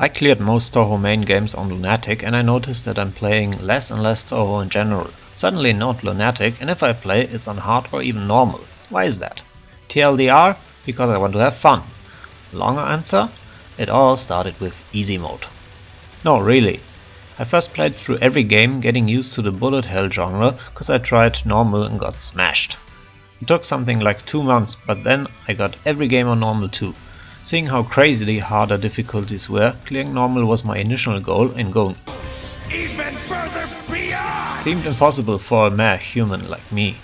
I cleared most Touhou main games on Lunatic and I noticed that I'm playing less and less Touhou in general. Suddenly not Lunatic, and if I play it's on hard or even normal. Why is that? TLDR, because I want to have fun. Longer answer? It all started with easy mode. No, really. I first played through every game, getting used to the bullet hell genre, cause I tried normal and got smashed. It took something like 2 months, but then I got every game on normal too. Seeing how crazily harder difficulties were, clearing normal was my initial goal, and going even further beyond seemed impossible for a mere human like me.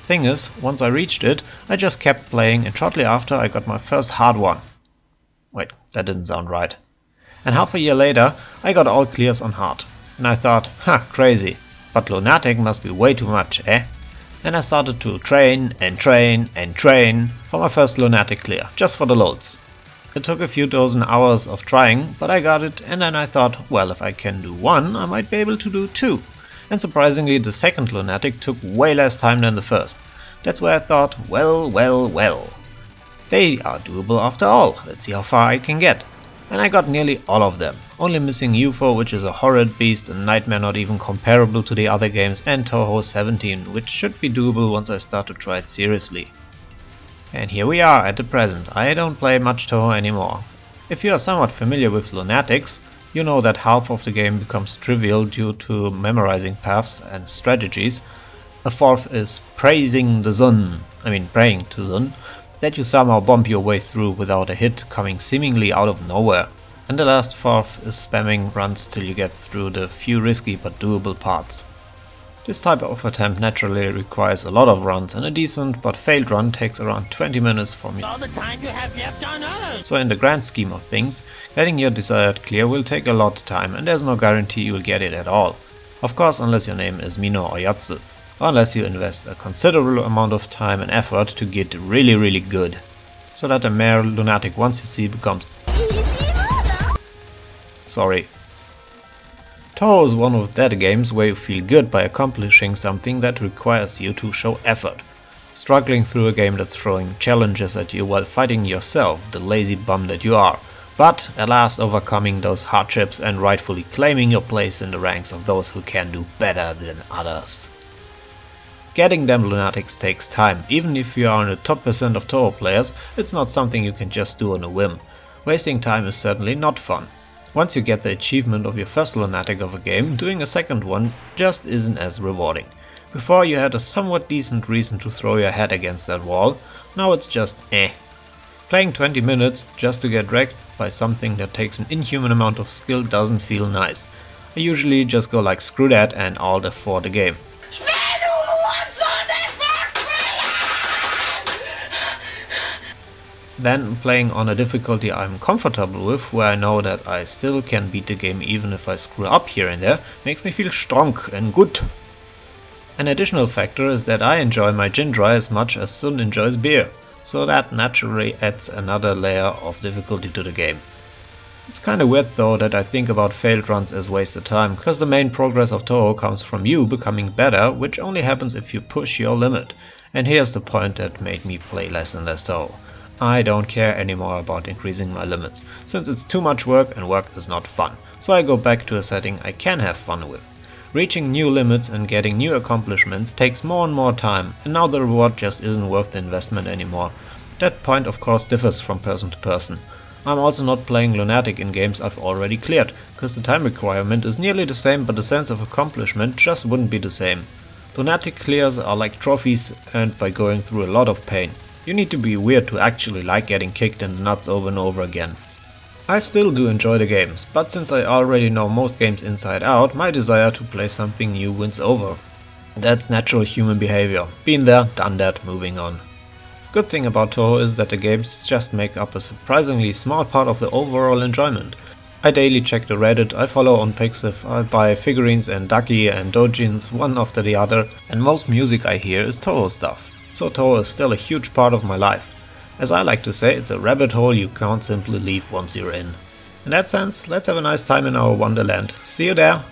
Thing is, once I reached it, I just kept playing, and shortly after I got my first hard one. Wait, that didn't sound right. And half a year later, I got all clears on hard. And I thought, crazy, but Lunatic must be way too much, eh? Then I started to train and train and train for my first Lunatic clear, just for the lulz. It took a few dozen hours of trying, but I got it, and then I thought, well, if I can do one, I might be able to do two. And surprisingly, the second Lunatic took way less time than the first. That's where I thought, well. They are doable after all, let's see how far I can get. And I got nearly all of them, only missing UFO, which is a horrid beast and nightmare not even comparable to the other games, and Touhou 17, which should be doable once I start to try it seriously. And here we are at the present. I don't play much Touhou anymore. If you are somewhat familiar with Lunatics, you know that half of the game becomes trivial due to memorizing paths and strategies. A fourth is praying to Sun, that you somehow bump your way through without a hit coming seemingly out of nowhere. And the last fourth is spamming runs till you get through the few risky but doable parts. This type of attempt naturally requires a lot of runs, and a decent but failed run takes around 20 minutes for me. all the time you have left on Earth. So in the grand scheme of things, getting your desired clear will take a lot of time, and there's no guarantee you will get it at all. Of course, unless your name is Mino or Yatsu. Unless you invest a considerable amount of time and effort to get really good, so that a mere Lunatic 1cc becomes sorry. Touhou is one of that games where you feel good by accomplishing something that requires you to show effort. Struggling through a game that's throwing challenges at you while fighting yourself, the lazy bum that you are, but at last overcoming those hardships and rightfully claiming your place in the ranks of those who can do better than others. Getting them Lunatics takes time. Even if you are in the top percent of Touhou players, it's not something you can just do on a whim. Wasting time is certainly not fun. Once you get the achievement of your first Lunatic of a game, doing a second one just isn't as rewarding. Before you had a somewhat decent reason to throw your head against that wall, now it's just eh. Playing 20 minutes just to get wrecked by something that takes an inhuman amount of skill doesn't feel nice. I usually just go like screw that and all for the game. Then playing on a difficulty I'm comfortable with, where I know that I still can beat the game even if I screw up here and there, makes me feel strong and good. An additional factor is that I enjoy my gin dry as much as Sun enjoys beer, so that naturally adds another layer of difficulty to the game. It's kinda weird though that I think about failed runs as wasted time, because the main progress of Touhou comes from you becoming better, which only happens if you push your limit. And here's the point that made me play less and less Touhou. I don't care anymore about increasing my limits, since it's too much work and work is not fun, so I go back to a setting I can have fun with. Reaching new limits and getting new accomplishments takes more and more time, and now the reward just isn't worth the investment anymore. That point of course differs from person to person. I'm also not playing Lunatic in games I've already cleared, because the time requirement is nearly the same, but the sense of accomplishment just wouldn't be the same. Lunatic clears are like trophies earned by going through a lot of pain. You need to be weird to actually like getting kicked in the nuts over and over again. I still do enjoy the games, but since I already know most games inside out, my desire to play something new wins over. That's natural human behavior. Been there, done that, moving on. Good thing about Touhou is that the games just make up a surprisingly small part of the overall enjoyment. I daily check the Reddit, I follow on Pixiv, I buy figurines and Ducky and Dojins one after the other, and most music I hear is Touhou stuff. So Touhou is still a huge part of my life. As I like to say, it's a rabbit hole you can't simply leave once you're in. In that sense, let's have a nice time in our wonderland. See you there!